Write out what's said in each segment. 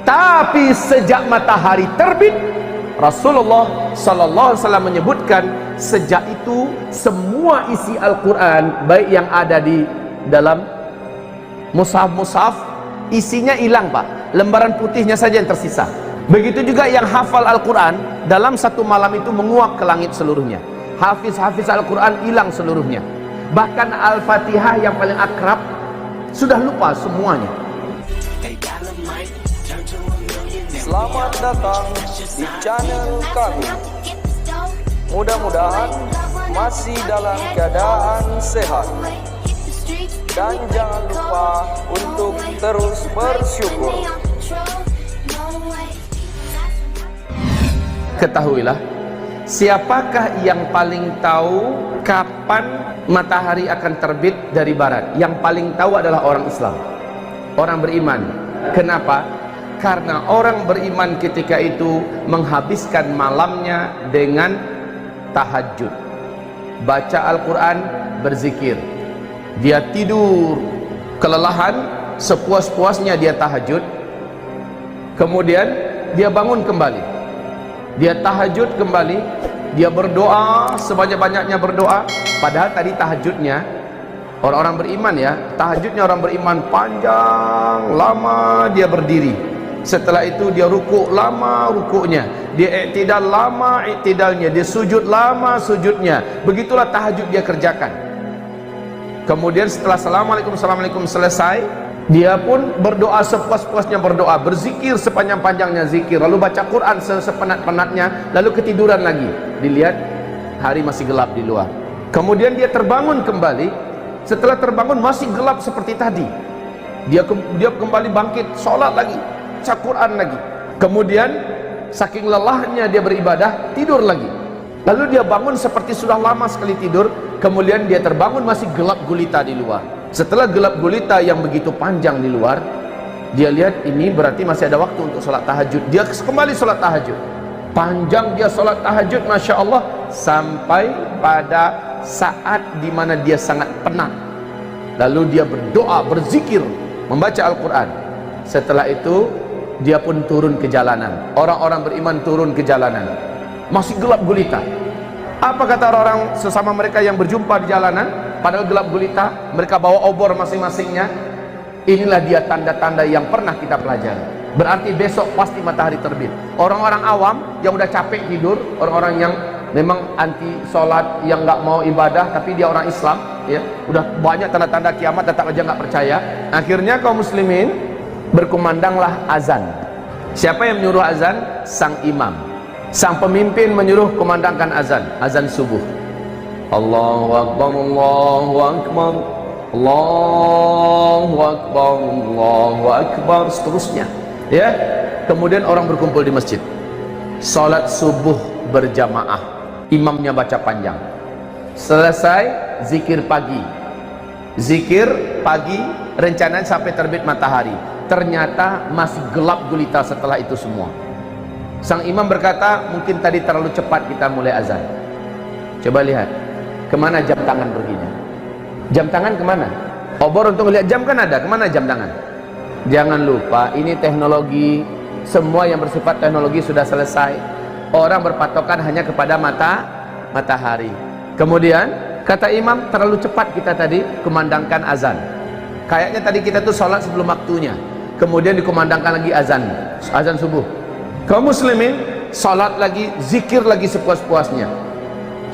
Tapi sejak matahari terbit, Rasulullah sallallahu alaihi wasallam menyebutkan, sejak itu semua isi Al-Quran, baik yang ada di dalam mushaf-mushaf, isinya hilang Pak, lembaran putihnya saja yang tersisa. Begitu juga yang hafal Al-Quran, dalam satu malam itu menguap ke langit seluruhnya. Hafiz-hafiz Al-Quran hilang seluruhnya. Bahkan Al-Fatihah yang paling akrab sudah lupa semuanya. Selamat datang di channel kami. Mudah-mudahan masih dalam keadaan sehat. Dan jangan lupa untuk terus bersyukur. Ketahuilah, siapakah yang paling tahu kapan matahari akan terbit dari barat? Yang paling tahu adalah orang Islam, orang beriman. Kenapa? Karena orang beriman ketika itu menghabiskan malamnya dengan tahajud, baca Al-Quran, berzikir. Dia tidur kelelahan, sepuas-puasnya dia tahajud, kemudian dia bangun kembali, dia tahajud kembali, dia berdoa sebanyak-banyaknya berdoa. Padahal tadi tahajudnya orang-orang beriman ya, tahajudnya orang beriman panjang, lama dia berdiri. Setelah itu dia rukuk lama rukuknya, dia i'tidal lama i'tidalnya, dia sujud lama sujudnya. Begitulah tahajud dia kerjakan. Kemudian setelah assalamualaikum selesai, dia pun berdoa sepuas-puasnya berdoa, berzikir sepanjang-panjangnya zikir, lalu baca Quran sepenat-penatnya, lalu ketiduran lagi. Dilihat hari masih gelap di luar. Kemudian dia terbangun kembali. Setelah terbangun masih gelap seperti tadi. Dia kembali bangkit, sholat lagi, baca Quran lagi. Kemudian saking lelahnya dia beribadah, tidur lagi. Lalu dia bangun seperti sudah lama sekali tidur. Kemudian dia terbangun masih gelap gulita di luar. Setelah gelap gulita yang begitu panjang di luar, dia lihat ini berarti masih ada waktu untuk sholat tahajud. Dia kembali sholat tahajud. Panjang dia sholat tahajud, Masya Allah, sampai pada saat dimana dia sangat penat. Lalu dia berdoa, berzikir, membaca Al-Quran. Setelah itu dia pun turun ke jalanan. Orang-orang beriman turun ke jalanan, masih gelap gulita. Apa kata orang-orang sesama mereka yang berjumpa di jalanan? Padahal gelap gulita, mereka bawa obor masing-masingnya. Inilah dia tanda-tanda yang pernah kita pelajari. Berarti besok pasti matahari terbit. Orang-orang awam yang udah capek tidur, orang-orang yang memang anti sholat, yang nggak mau ibadah, tapi dia orang Islam, ya, udah banyak tanda-tanda kiamat, tetap aja nggak percaya. Akhirnya kaum muslimin berkumandanglah azan. Siapa yang menyuruh azan? Sang imam, sang pemimpin menyuruh kumandangkan azan, azan subuh. Allahu Akbar, Allahu Akbar, Allahu Akbar, Allahu Akbar, seterusnya. Ya, kemudian orang berkumpul di masjid, salat subuh berjamaah, imamnya baca panjang. Selesai zikir pagi, rencananya sampai terbit matahari. Ternyata masih gelap gulita setelah itu semua. Sang imam berkata, mungkin tadi terlalu cepat kita mulai azan. Coba lihat kemana jam tangan perginya. Jam tangan kemana? Obor untuk melihat jam kan ada, kemana jam tangan? Jangan lupa, ini teknologi, semua yang bersifat teknologi sudah selesai. Orang berpatokan hanya kepada matahari. Kemudian kata imam, terlalu cepat kita tadi kumandangkan azan. Kayaknya tadi kita tuh sholat sebelum waktunya. Kemudian dikumandangkan lagi azan subuh. Kaum muslimin sholat lagi, zikir lagi sepuas-puasnya.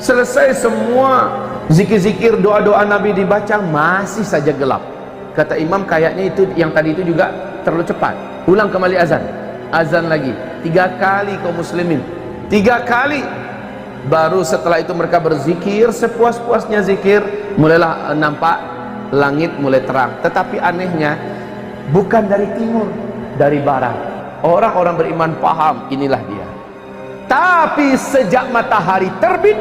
Selesai semua zikir-zikir, doa-doa Nabi dibaca, masih saja gelap. Kata imam, kayaknya itu yang tadi itu juga terlalu cepat. Ulang kembali azan lagi 3 kali kaum muslimin, 3 kali. Baru setelah itu mereka berzikir sepuas-puasnya zikir, mulailah nampak langit mulai terang. Tetapi anehnya bukan dari timur, dari barat. Orang-orang beriman paham, inilah dia. Tapi sejak matahari terbit,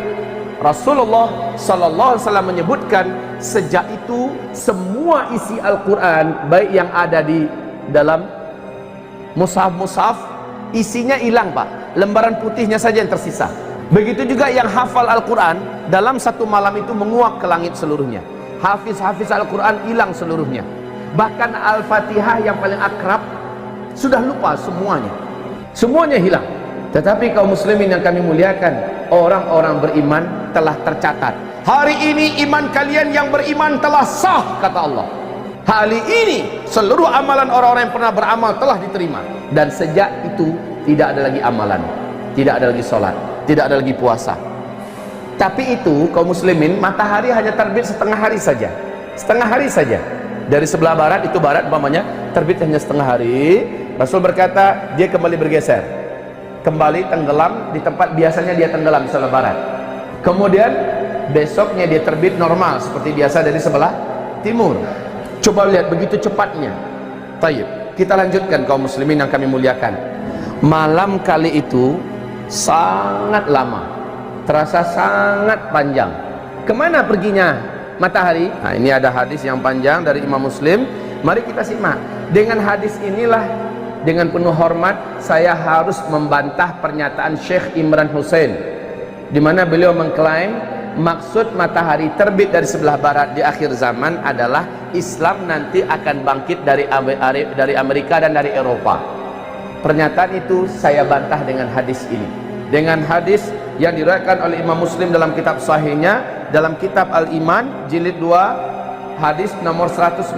Rasulullah sallallahu alaihi wasallam menyebutkan, sejak itu semua isi Al-Quran, baik yang ada di dalam mushaf-mushaf, isinya hilang Pak, lembaran putihnya saja yang tersisa. Begitu juga yang hafal Al-Quran, dalam satu malam itu menguap ke langit seluruhnya. Hafiz-hafiz Al-Quran hilang seluruhnya. Bahkan Al-Fatihah yang paling akrab Sudah lupa semuanya. Semuanya hilang. Tetapi kaum muslimin yang kami muliakan, orang-orang beriman telah tercatat. Hari ini iman kalian yang beriman telah sah, kata Allah. Hari ini seluruh amalan orang-orang yang pernah beramal telah diterima. Dan sejak itu tidak ada lagi amalan, tidak ada lagi sholat, tidak ada lagi puasa. Tapi itu kaum muslimin, matahari hanya terbit setengah hari saja. Setengah hari saja. Dari sebelah barat, itu barat umpamanya, terbit hanya setengah hari. Rasul berkata, dia kembali bergeser, kembali tenggelam di tempat biasanya dia tenggelam di sebelah barat. Kemudian besoknya dia terbit normal seperti biasa dari sebelah timur. Coba lihat begitu cepatnya. Tayyib, kita lanjutkan kaum muslimin yang kami muliakan. Malam kali itu sangat lama, terasa sangat panjang. Kemana perginya matahari? Nah, ini ada hadis yang panjang dari Imam Muslim. Mari kita simak. Dengan hadis inilah, dengan penuh hormat saya harus membantah pernyataan Syekh Imran Hussein, di mana beliau mengklaim maksud matahari terbit dari sebelah barat di akhir zaman adalah Islam nanti akan bangkit dari Amerika dan dari Eropa. Pernyataan itu saya bantah dengan hadis ini, dengan hadis yang diriwayatkan oleh Imam Muslim dalam kitab sahihnya, dalam kitab Al-Iman jilid 2 hadis nomor 195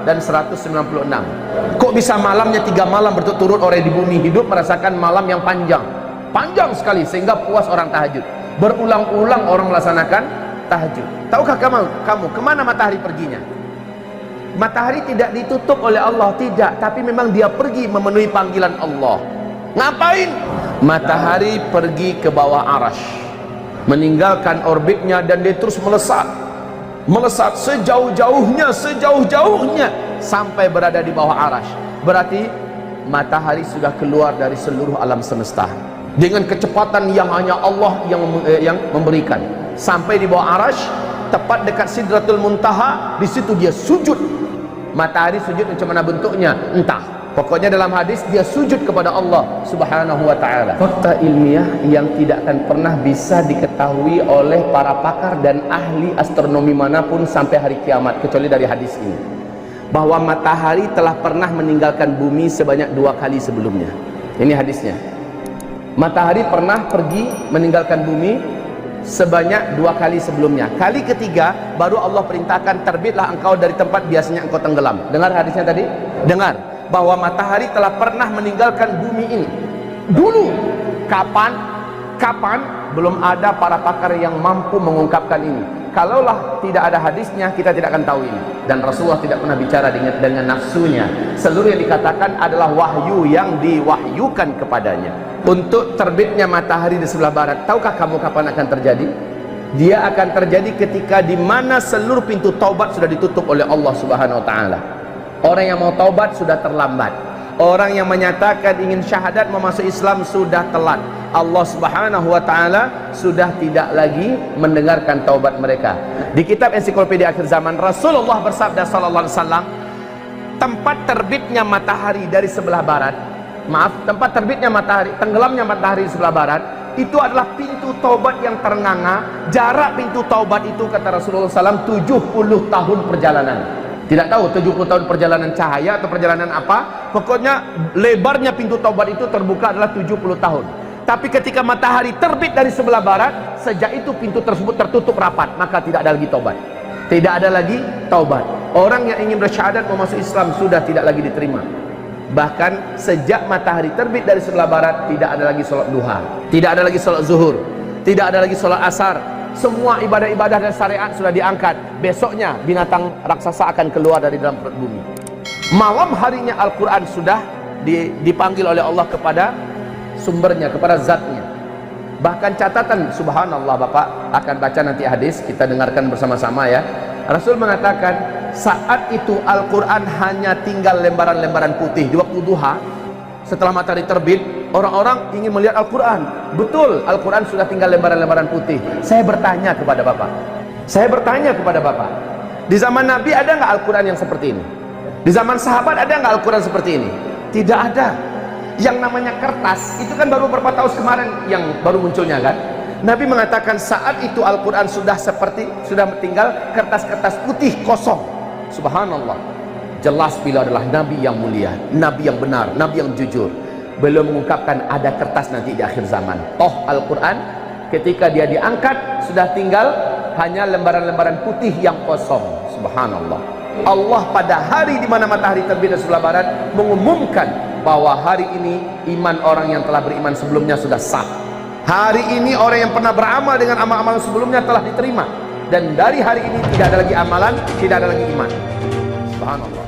dan 196. Kok bisa malamnya 3 malam berturut-turut orang di bumi hidup merasakan malam yang panjang, panjang sekali sehingga puas orang tahajud. Berulang-ulang orang melaksanakan tahajud. Tahukah kamu kemana matahari perginya? Matahari tidak ditutup oleh Allah, tidak, tapi memang dia pergi memenuhi panggilan Allah. Ngapain? Matahari pergi ke bawah arash, meninggalkan orbitnya, dan dia terus melesat sejauh-jauhnya sampai berada di bawah arash. Berarti matahari sudah keluar dari seluruh alam semesta dengan kecepatan yang hanya Allah yang memberikan, sampai di bawah arash, tepat dekat Sidratul Muntaha. Di situ dia sujud. Matahari sujud macam mana bentuknya entah, pokoknya dalam hadis dia sujud kepada Allah subhanahu wa ta'ala. Fakta ilmiah yang tidak akan pernah bisa diketahui oleh para pakar dan ahli astronomi manapun sampai hari kiamat, kecuali dari hadis ini, bahwa matahari telah pernah meninggalkan bumi sebanyak 2 kali sebelumnya. Ini hadisnya. Matahari pernah pergi meninggalkan bumi sebanyak 2 kali sebelumnya. Kali ketiga baru Allah perintahkan, terbitlah engkau dari tempat biasanya engkau tenggelam. Dengar hadisnya tadi? Dengar bahwa matahari telah pernah meninggalkan bumi ini dulu. Kapan? Belum ada para pakar yang mampu mengungkapkan ini. Kalaulah tidak ada hadisnya, kita tidak akan tahu ini. Dan Rasulullah tidak pernah bicara dengan nafsunya. Seluruh yang dikatakan adalah wahyu yang diwahyukan kepadanya. Untuk terbitnya matahari di sebelah barat, tahukah kamu kapan akan terjadi? Dia akan terjadi ketika di mana seluruh pintu taubat sudah ditutup oleh Allah subhanahu wa ta'ala. Orang yang mau taubat sudah terlambat. Orang yang menyatakan ingin syahadat memasuk Islam sudah telat. Allah subhanahu wa ta'ala sudah tidak lagi mendengarkan taubat mereka. Di kitab ensiklopedia akhir zaman, Rasulullah bersabda sallallahu alaihi wasallam, tempat terbitnya matahari dari sebelah barat, tempat terbitnya matahari, tenggelamnya matahari di sebelah barat, itu adalah pintu taubat yang ternganga. Jarak pintu taubat itu, kata Rasulullah SAW, 70 tahun perjalanan. Tidak tahu 70 tahun perjalanan cahaya atau perjalanan apa, pokoknya lebarnya pintu taubat itu terbuka adalah 70 tahun. Tapi ketika matahari terbit dari sebelah barat, sejak itu pintu tersebut tertutup rapat, maka tidak ada lagi taubat. Tidak ada lagi taubat. Orang yang ingin bersyahadat memasuk Islam sudah tidak lagi diterima. Bahkan sejak matahari terbit dari sebelah barat, tidak ada lagi sholat duha, tidak ada lagi sholat zuhur, tidak ada lagi sholat asar. Semua ibadah-ibadah dan syariat sudah diangkat. Besoknya binatang raksasa akan keluar dari dalam perut bumi. Malam harinya Al-Quran sudah dipanggil oleh Allah kepada sumbernya, kepada zatnya. Bahkan catatan, subhanallah, Bapak akan baca nanti hadis, kita dengarkan bersama-sama ya. Rasul mengatakan saat itu Al-Quran hanya tinggal lembaran-lembaran putih. Di waktu duha, setelah matahari terbit, orang-orang ingin melihat Al-Quran. Betul, Al-Quran sudah tinggal lembaran-lembaran putih. Saya bertanya kepada Bapak, di zaman Nabi ada nggak Al-Quran yang seperti ini? Di zaman sahabat ada nggak Al-Quran seperti ini? Tidak ada. Yang namanya kertas itu kan baru beberapa tahun kemarin yang baru munculnya kan. Nabi mengatakan saat itu Al-Quran sudah tinggal kertas-kertas putih kosong. Subhanallah. jelas beliau adalah nabi yang mulia, nabi yang benar, nabi yang jujur. Belum mengungkapkan ada kertas nanti di akhir zaman. Toh Al-Quran ketika dia diangkat sudah tinggal hanya lembaran-lembaran putih yang kosong. Subhanallah. Allah pada hari di mana matahari terbit dari sebelah barat mengumumkan bahwa hari ini iman orang yang telah beriman sebelumnya sudah sah. Hari ini orang yang pernah beramal dengan amal-amal sebelumnya telah diterima, dan dari hari ini tidak ada lagi amalan, tidak ada lagi iman. Subhanallah.